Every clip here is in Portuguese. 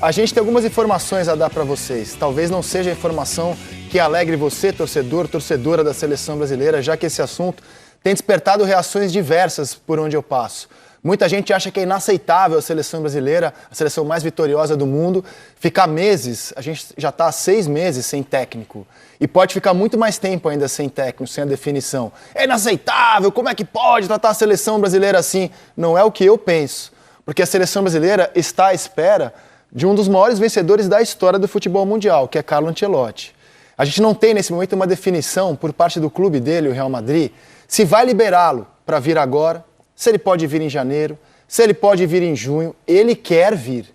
A gente tem algumas informações a dar para vocês. Talvez não seja a informação que alegre você, torcedor, torcedora da seleção brasileira, já que esse assunto tem despertado reações diversas por onde eu passo. Muita gente acha que é inaceitável a seleção brasileira, a seleção mais vitoriosa do mundo, ficar meses, a gente já está há 6 meses sem técnico. E pode ficar muito mais tempo ainda sem técnico, sem a definição. É inaceitável, como é que pode tratar a seleção brasileira assim? Não é o que eu penso, porque a seleção brasileira está à espera de um dos maiores vencedores da história do futebol mundial, que é Carlo Ancelotti. A gente não tem nesse momento uma definição por parte do clube dele, o Real Madrid, se vai liberá-lo para vir agora, se ele pode vir em janeiro, se ele pode vir em junho. Ele quer vir.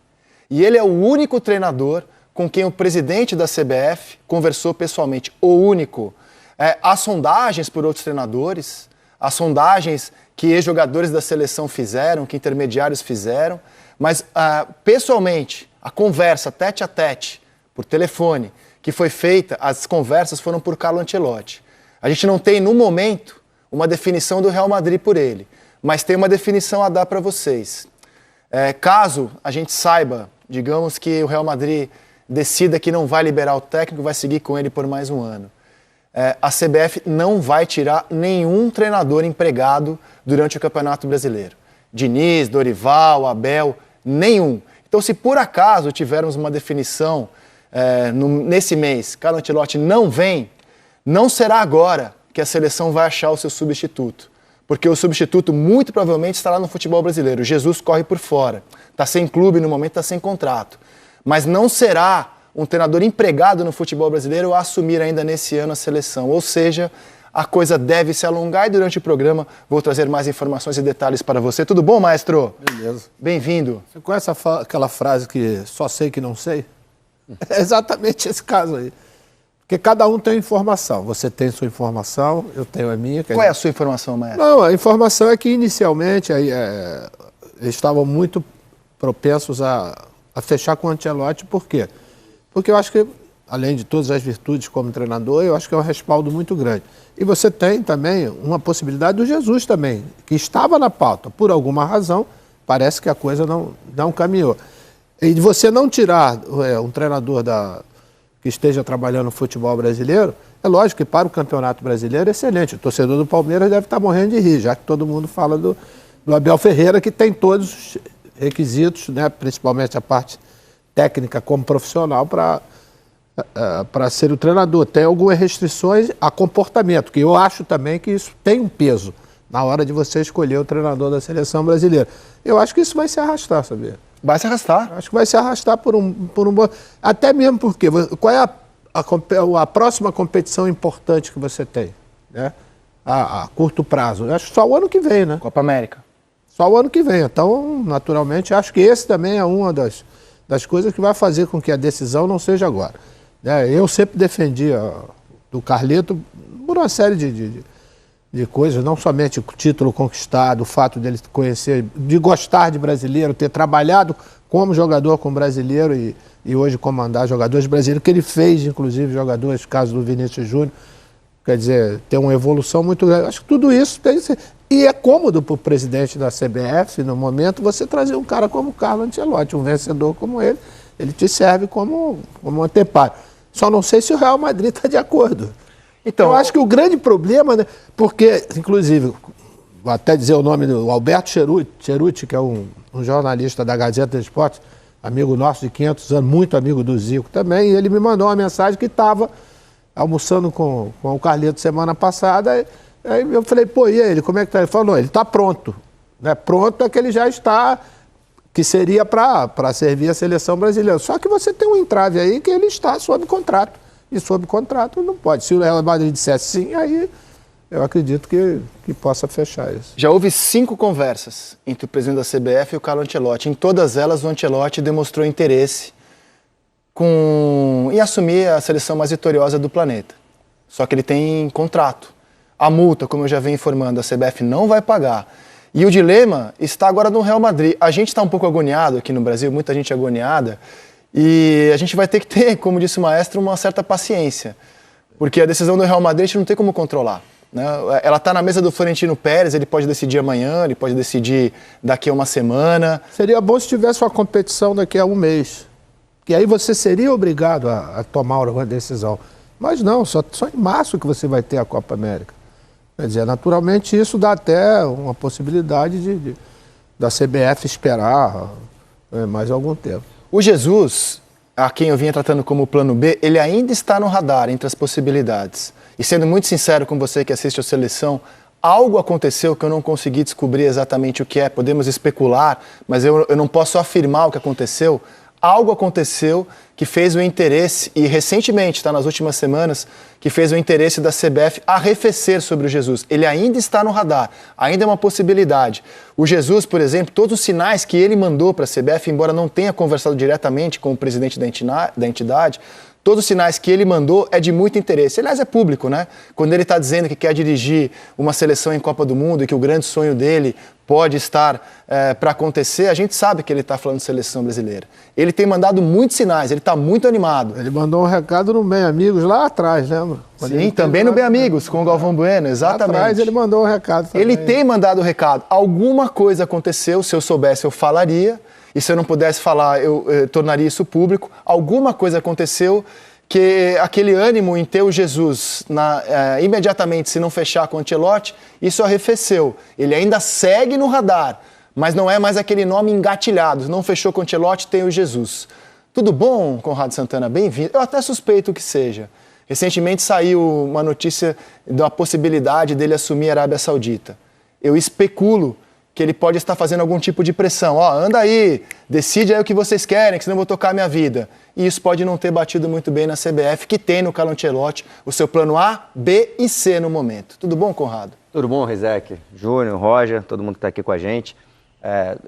E ele é o único treinador com quem o presidente da CBF conversou pessoalmente. O único. Há sondagens por outros treinadores, há sondagens que ex-jogadores da seleção fizeram, que intermediários fizeram, mas pessoalmente, a conversa tete a tete, por telefone, que foi feita, as conversas foram por Carlo Ancelotti. A gente não tem, no momento, uma definição do Real Madrid por ele, mas tem uma definição a dar para vocês. Caso a gente saiba, digamos que o Real Madrid decida que não vai liberar o técnico, vai seguir com ele por mais um ano. A CBF não vai tirar nenhum treinador empregado durante o Campeonato Brasileiro. Diniz, Dorival, Abel, nenhum. Então, se por acaso tivermos uma definição nesse mês, Carlo Ancelotti não vem, não será agora que a seleção vai achar o seu substituto. Porque o substituto muito provavelmente estará no futebol brasileiro. Jesus corre por fora. Está sem clube no momento, está sem contrato. Mas não será um treinador empregado no futebol brasileiro a assumir ainda nesse ano a seleção. Ou seja, a coisa deve se alongar e durante o programa vou trazer mais informações e detalhes para você. Tudo bom, maestro? Beleza. Bem-vindo. Você conhece aquela frase que só sei que não sei? É exatamente esse caso aí. Porque cada um tem informação. Você tem sua informação, eu tenho a minha. Qual é a sua informação, maestro? Não, a informação é que inicialmente eles estavam muito propensos a fechar com o Ancelotti. Por quê? Porque eu acho que, além de todas as virtudes como treinador, eu acho que é um respaldo muito grande. E você tem também uma possibilidade do Jesus também, que estava na pauta. Por alguma razão, parece que a coisa não caminhou. E de você não tirar um treinador que esteja trabalhando no futebol brasileiro, é lógico que para o Campeonato Brasileiro é excelente. O torcedor do Palmeiras deve estar morrendo de rir, já que todo mundo fala do Abel Ferreira, que tem todos os requisitos, né, principalmente a parte técnica como profissional, para ser o treinador. Tem algumas restrições a comportamento, que eu acho também que isso tem um peso na hora de você escolher o treinador da seleção brasileira. Eu acho que isso vai se arrastar, sabia? Vai se arrastar. Acho que vai se arrastar por um bom... Até mesmo porque... Qual é a próxima competição importante que você tem, né? A curto prazo? Acho que só o ano que vem, né? Copa América. Só o ano que vem. Então, naturalmente, acho que esse também é uma das coisas que vai fazer com que a decisão não seja agora. Eu sempre defendi do Carleto por uma série de coisas, não somente o título conquistado, o fato dele conhecer, de gostar de brasileiro, ter trabalhado como jogador com brasileiro e hoje comandar jogadores brasileiros, que ele fez, inclusive, jogadores, caso do Vinícius Júnior, quer dizer, tem uma evolução muito grande. Acho que tudo isso tem que ser. E é cômodo para o presidente da CBF, no momento, você trazer um cara como o Carlo Ancelotti, um vencedor como ele te serve como um anteparo. Só não sei se o Real Madrid está de acordo. Então, eu acho que o grande problema, né, porque, inclusive, vou até dizer o nome do Alberto Ceruti, que é um jornalista da Gazeta dos Esportes, amigo nosso de 500 anos, muito amigo do Zico também, e ele me mandou uma mensagem que estava almoçando com o Carleto semana passada, aí eu falei, pô, e aí, ele, como é que tá? Ele falou, ele está pronto. Né? Pronto é que ele já está, que seria para servir a seleção brasileira. Só que você tem um entrave aí que ele está sob contrato. E sob contrato não pode. Se o Real Madrid dissesse sim, aí eu acredito que possa fechar isso. Já houve 5 conversas entre o presidente da CBF e o Carlo Ancelotti. Em todas elas, o Ancelotti demonstrou interesse em assumir a seleção mais vitoriosa do planeta. Só que ele tem contrato. A multa, como eu já venho informando, a CBF não vai pagar. E o dilema está agora no Real Madrid. A gente está um pouco agoniado aqui no Brasil, muita gente agoniada. E a gente vai ter que ter, como disse o maestro, uma certa paciência. Porque a decisão do Real Madrid a gente não tem como controlar. Né? Ela está na mesa do Florentino Pérez, ele pode decidir amanhã, ele pode decidir daqui a uma semana. Seria bom se tivesse uma competição daqui a um mês. que aí você seria obrigado a tomar uma decisão. Mas não, só em março que você vai ter a Copa América. Quer dizer, naturalmente isso dá até uma possibilidade da CBF esperar mais algum tempo. O Jesus, a quem eu vinha tratando como plano B, ele ainda está no radar entre as possibilidades. E sendo muito sincero com você que assiste a seleção, algo aconteceu que eu não consegui descobrir exatamente o que é. Podemos especular, mas eu não posso afirmar o que aconteceu. Algo aconteceu que fez o interesse, e recentemente, está nas últimas semanas, que fez o interesse da CBF arrefecer sobre o Jesus. Ele ainda está no radar, ainda é uma possibilidade. O Jesus, por exemplo, todos os sinais que ele mandou para a CBF, embora não tenha conversado diretamente com o presidente da entidade, todos os sinais que ele mandou é de muito interesse. Aliás, é público, né? Quando ele está dizendo que quer dirigir uma seleção em Copa do Mundo e que o grande sonho dele pode estar para acontecer, a gente sabe que ele está falando de seleção brasileira. Ele tem mandado muitos sinais, ele está muito animado. Ele mandou um recado no Bem Amigos lá atrás, lembra? Sim, também no Bem Amigos, com o Galvão Bueno, exatamente. Lá atrás ele mandou um recado também. Ele tem mandado o recado. Alguma coisa aconteceu, se eu soubesse eu falaria, e se eu não pudesse falar eu tornaria isso público. Alguma coisa aconteceu que aquele ânimo em ter o Jesus imediatamente, se não fechar com o Ancelotti, isso arrefeceu. Ele ainda segue no radar, mas não é mais aquele nome engatilhado. Não fechou com o Ancelotti, tem o Jesus. Tudo bom, Conrado Santana? Bem-vindo. Eu até suspeito que seja. Recentemente saiu uma notícia da possibilidade dele assumir a Arábia Saudita. Eu especulo que ele pode estar fazendo algum tipo de pressão. Ó, anda aí, decide aí o que vocês querem, que senão eu vou tocar a minha vida. E isso pode não ter batido muito bem na CBF, que tem no Carlo Ancelotti o seu plano A, B e C no momento. Tudo bom, Conrado? Tudo bom, Rizek? Júnior, Roger, todo mundo que está aqui com a gente.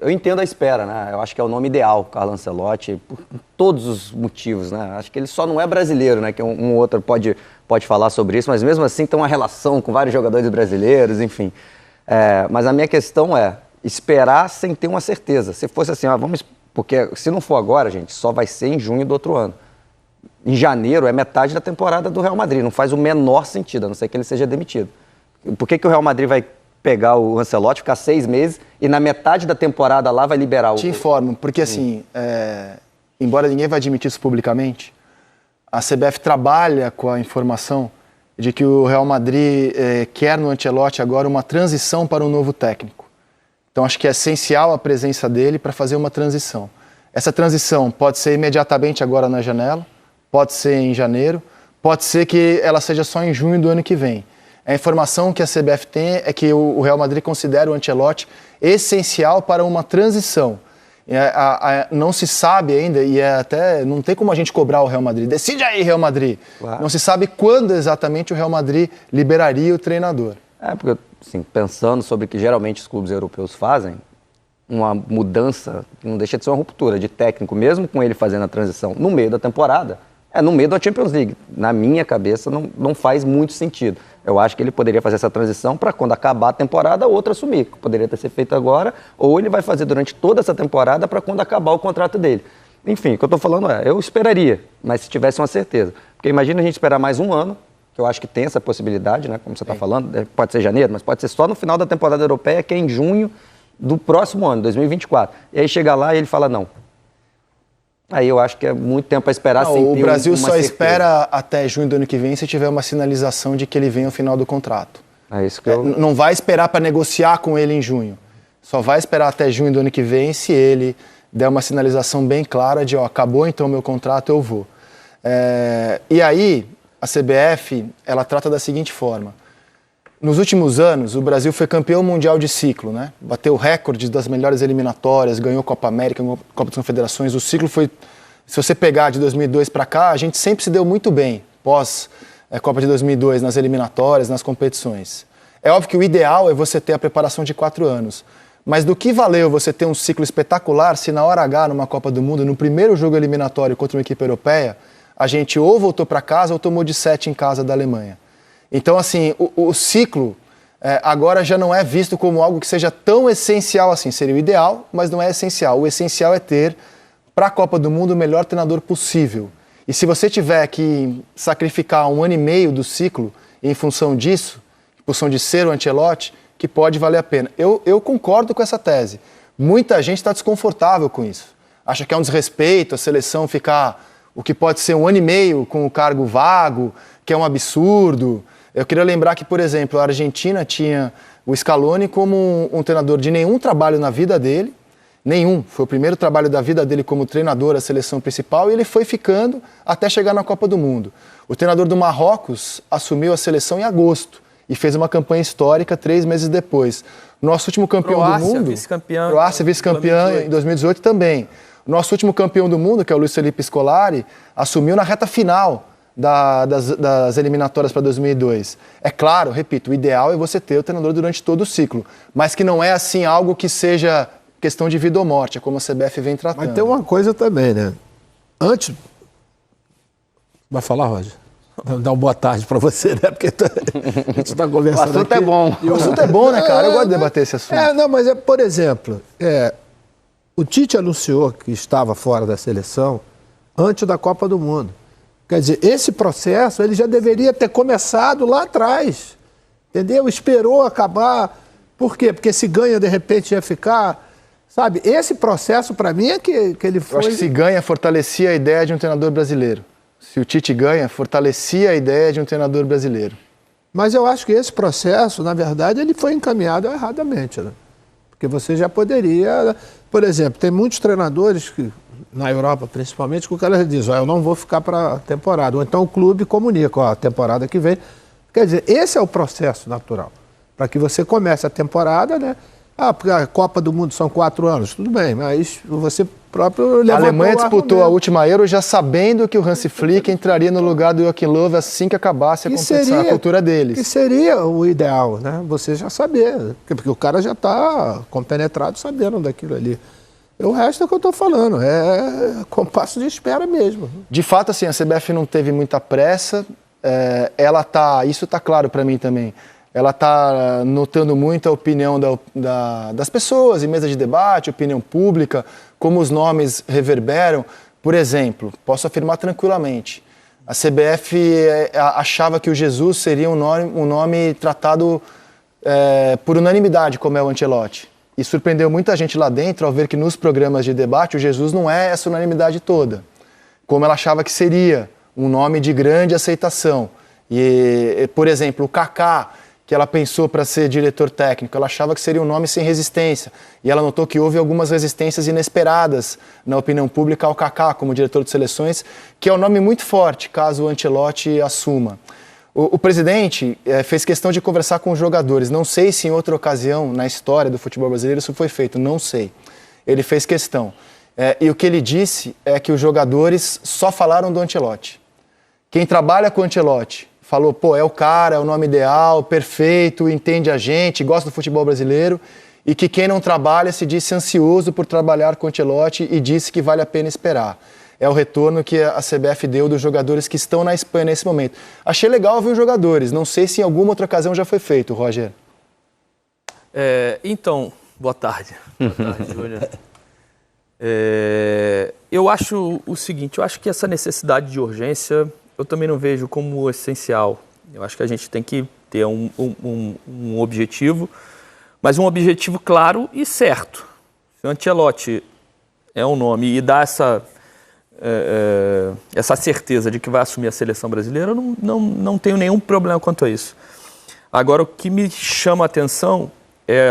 Eu entendo a espera, né? Eu acho que é o nome ideal, Carlo Ancelotti, por todos os motivos, né? Acho que ele só não é brasileiro, né? Que um ou outro pode falar sobre isso, mas mesmo assim tem uma relação com vários jogadores brasileiros, enfim. Mas a minha questão é esperar sem ter uma certeza. Se fosse assim, porque se não for agora, gente, só vai ser em junho do outro ano. Em janeiro é metade da temporada do Real Madrid, não faz o menor sentido, a não ser que ele seja demitido. Por que o Real Madrid vai pegar o Ancelotti, ficar 6 meses e na metade da temporada lá vai liberar o... Te informo, porque assim, embora ninguém vai admitir isso publicamente, a CBF trabalha com a informação de que o Real Madrid quer no Ancelotti agora uma transição para um novo técnico. Então acho que é essencial a presença dele para fazer uma transição. Essa transição pode ser imediatamente agora na janela, pode ser em janeiro, pode ser que ela seja só em junho do ano que vem. A informação que a CBF tem é que o Real Madrid considera o Ancelotti essencial para uma transição. Não se sabe ainda, e até não tem como a gente cobrar o Real Madrid. Decide aí, Real Madrid. Claro. Não se sabe quando exatamente o Real Madrid liberaria o treinador. Porque, assim, pensando sobre o que geralmente os clubes europeus fazem, uma mudança não deixa de ser uma ruptura de técnico, mesmo com ele fazendo a transição no meio da temporada, no meio da Champions League. Na minha cabeça, não faz muito sentido. Eu acho que ele poderia fazer essa transição para quando acabar a temporada, outro assumir. Poderia ter sido feito agora, ou ele vai fazer durante toda essa temporada para quando acabar o contrato dele. Enfim, o que eu estou falando eu esperaria, mas se tivesse uma certeza. Porque imagina a gente esperar mais um ano, que eu acho que tem essa possibilidade, né? Como você está falando, pode ser janeiro, mas pode ser só no final da temporada europeia, que é em junho do próximo ano, 2024. E aí chega lá e ele fala não. Aí eu acho que é muito tempo a esperar sem ter o Brasil só certeza. Espera até junho do ano que vem se tiver uma sinalização de que ele vem ao final do contrato. É isso que eu... Não vai esperar para negociar com ele em junho. Só vai esperar até junho do ano que vem se ele der uma sinalização bem clara de acabou então o meu contrato, eu vou. E aí a CBF ela trata da seguinte forma. Nos últimos anos, o Brasil foi campeão mundial de ciclo, né? Bateu recordes das melhores eliminatórias, ganhou Copa América, ganhou Copa das Confederações. O ciclo foi, se você pegar de 2002 para cá, a gente sempre se deu muito bem, pós Copa de 2002, nas eliminatórias, nas competições. É óbvio que o ideal é você ter a preparação de 4 anos. Mas do que valeu você ter um ciclo espetacular se na hora H, numa Copa do Mundo, no primeiro jogo eliminatório contra uma equipe europeia, a gente ou voltou para casa ou tomou de 7 em casa da Alemanha. Então, assim, o ciclo agora já não é visto como algo que seja tão essencial assim. Seria o ideal, mas não é essencial. O essencial é ter, para a Copa do Mundo, o melhor treinador possível. E se você tiver que sacrificar 1 ano e meio do ciclo em função disso, em função de ser o Ancelotti, que pode valer a pena. Eu concordo com essa tese. Muita gente está desconfortável com isso. Acha que é um desrespeito a seleção ficar o que pode ser 1 ano e meio com o cargo vago, que é um absurdo. Eu queria lembrar que, por exemplo, a Argentina tinha o Scaloni como um treinador de nenhum trabalho na vida dele, nenhum. Foi o primeiro trabalho da vida dele como treinador, a seleção principal, e ele foi ficando até chegar na Copa do Mundo. O treinador do Marrocos assumiu a seleção em agosto e fez uma campanha histórica 3 meses depois. Nosso último campeão do mundo... Croácia, vice-campeã em 2018 também. Nosso último campeão do mundo, que é o Luiz Felipe Scolari, assumiu na reta final das eliminatórias para 2002. É claro, repito, o ideal é você ter o treinador durante todo o ciclo, mas que não é assim algo que seja questão de vida ou morte, é como a CBF vem tratando. Mas tem uma coisa também, né? Antes... Vai falar, Roger? Dar uma boa tarde para você, né? Porque a gente está conversando aqui. O assunto é bom. O assunto é bom, né, cara? Eu gosto de debater esse assunto. Não, mas por exemplo, o Tite anunciou que estava fora da seleção antes da Copa do Mundo. Quer dizer, esse processo ele já deveria ter começado lá atrás, entendeu? Esperou acabar. Por quê? Porque se ganha, de repente, ia ficar... Sabe, esse processo, para mim, é que ele foi... Eu acho que se ganha, fortalecia a ideia de um treinador brasileiro. Se o Tite ganha, fortalecia a ideia de um treinador brasileiro. Mas eu acho que esse processo, na verdade, ele foi encaminhado erradamente, né? Porque você já poderia... Por exemplo, tem muitos treinadores, na Europa principalmente, que o cara diz, eu não vou ficar para a temporada. Ou então o clube comunica, a temporada que vem. Quer dizer, esse é o processo natural. Para que você comece a temporada, né? Porque a Copa do Mundo são 4 anos, tudo bem, mas você próprio levantou. A Alemanha disputou a última Euro já sabendo que o Hansi Flick entraria no lugar do Joachim Löw assim que acabasse a competição, a cultura deles. Que seria o ideal, né? Você já saber, porque o cara já está compenetrado sabendo daquilo ali. O resto é o que eu estou falando, é compasso de espera mesmo. De fato, assim, a CBF não teve muita pressa, isso está claro para mim também. Ela está notando muito a opinião das pessoas em mesa de debate, opinião pública, como os nomes reverberam. Por exemplo, posso afirmar tranquilamente, a CBF achava que o Jesus seria um nome tratado por unanimidade, como é o Ancelotti. E surpreendeu muita gente lá dentro ao ver que nos programas de debate o Jesus não é essa unanimidade toda, como ela achava que seria um nome de grande aceitação. E, por exemplo, o Kaká, que ela pensou para ser diretor técnico, ela achava que seria um nome sem resistência. E ela notou que houve algumas resistências inesperadas na opinião pública ao Kaká como diretor de seleções, que é um nome muito forte, caso o Ancelotti assuma. O presidente fez questão de conversar com os jogadores. Não sei se em outra ocasião na história do futebol brasileiro isso foi feito, não sei. Ele fez questão. E o que ele disse é que os jogadores só falaram do Ancelotti. Quem trabalha com o Ancelotti falou, é o cara, é o nome ideal, perfeito, entende a gente, gosta do futebol brasileiro, e que quem não trabalha se disse ansioso por trabalhar com o Ancelotti e disse que vale a pena esperar. É o retorno que a CBF deu dos jogadores que estão na Espanha nesse momento. Achei legal ouvir os jogadores, não sei se em alguma outra ocasião já foi feito, Roger. Então, boa tarde. Boa tarde, Júnior. Eu acho o seguinte, eu acho que essa necessidade de urgência eu também não vejo como essencial. Eu acho que a gente tem que ter um objetivo, mas um objetivo claro e certo. Se o Ancelotti é um nome e dá essa certeza de que vai assumir a seleção brasileira, eu não tenho nenhum problema quanto a isso. Agora, o que me chama a atenção é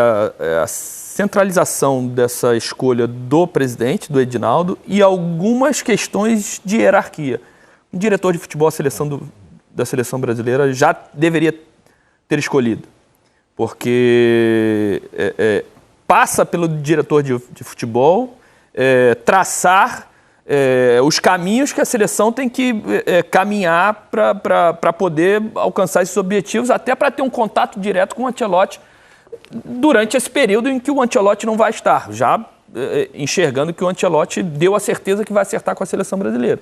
a centralização dessa escolha do presidente, do Edinaldo, e algumas questões de hierarquia. O diretor de futebol da seleção brasileira já deveria ter escolhido, porque passa pelo diretor de futebol traçar os caminhos que a seleção tem que caminhar para poder alcançar esses objetivos, até para ter um contato direto com o Ancelotti durante esse período em que o Ancelotti não vai estar, já enxergando que o Ancelotti deu a certeza que vai acertar com a seleção brasileira.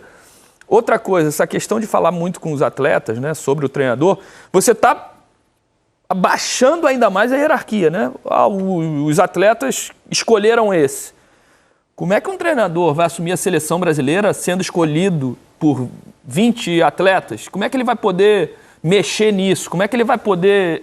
Outra coisa, essa questão de falar muito com os atletas, né, sobre o treinador, você está abaixando ainda mais a hierarquia, né? Os atletas escolheram esse. Como é que um treinador vai assumir a seleção brasileira sendo escolhido por 20 atletas? Como é que ele vai poder mexer nisso? Como é que ele vai poder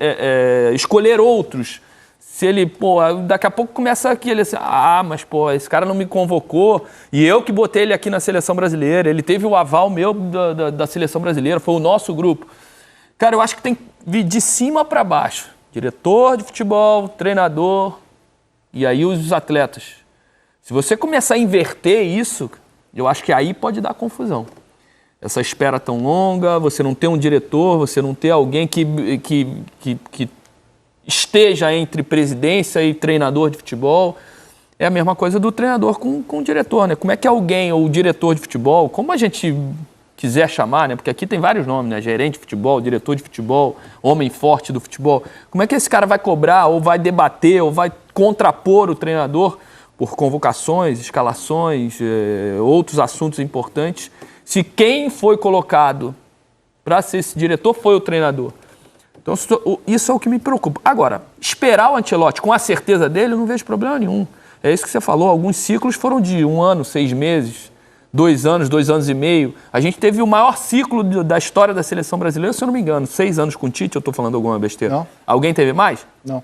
escolher outros Se ele, pô, daqui a pouco começa aquele assim, mas pô, esse cara não me convocou e eu que botei ele aqui na seleção brasileira, ele teve o aval meu da seleção brasileira, foi o nosso grupo. Cara, eu acho que tem que vir de cima para baixo. Diretor de futebol, treinador e aí os atletas. Se você começar a inverter isso, eu acho que aí pode dar confusão. Essa espera tão longa, você não ter um diretor, você não ter alguém que esteja entre presidência e treinador de futebol. É a mesma coisa do treinador com o diretor, né? Como é que alguém, ou o diretor de futebol, como a gente quiser chamar, né? Porque aqui tem vários nomes, né? Gerente de futebol, diretor de futebol, homem forte do futebol. Como é que esse cara vai cobrar, ou vai debater, ou vai contrapor o treinador por convocações, escalações, outros assuntos importantes, se quem foi colocado para ser esse diretor foi o treinador? Então, isso é o que me preocupa. Agora, esperar o Ancelotti com a certeza dele, eu não vejo problema nenhum. É isso que você falou, alguns ciclos foram de 1 ano, 6 meses, 2 anos, 2 anos e meio. A gente teve o maior ciclo da história da seleção brasileira, se eu não me engano, 6 anos com o Tite, eu estou falando alguma besteira. Não. Alguém teve mais? Não.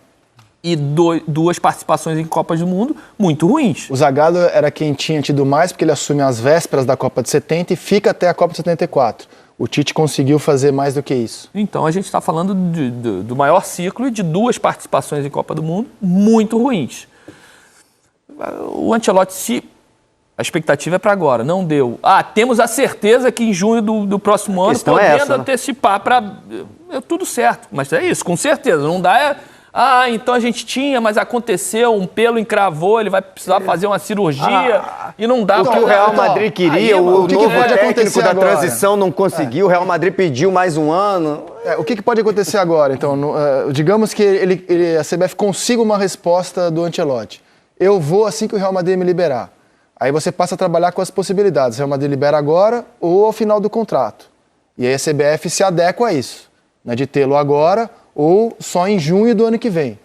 E 2 participações em Copas do Mundo muito ruins. O Zagallo era quem tinha tido mais, porque ele assume as vésperas da Copa de 70 e fica até a Copa de 74. O Tite conseguiu fazer mais do que isso. Então a gente está falando do maior ciclo e de 2 participações em Copa do Mundo muito ruins. O Ancelotti, a expectativa é para agora, não deu. Temos a certeza que em junho do próximo ano, podendo antecipar para... tudo certo, mas é isso, com certeza. Não dá... então a gente tinha, mas aconteceu, um pelo encravou, ele vai precisar fazer uma cirurgia e não dá. O que o Real Madrid queria, o novo técnico da agora? transição não conseguiu, o Real Madrid pediu mais 1 ano. O que pode acontecer agora, então? Digamos que a CBF consiga uma resposta do Ancelotti. Eu vou assim que o Real Madrid me liberar. Aí você passa a trabalhar com as possibilidades. O Real Madrid libera agora ou ao final do contrato. E aí a CBF se adequa a isso, né, de tê-lo agora ou só em junho do ano que vem.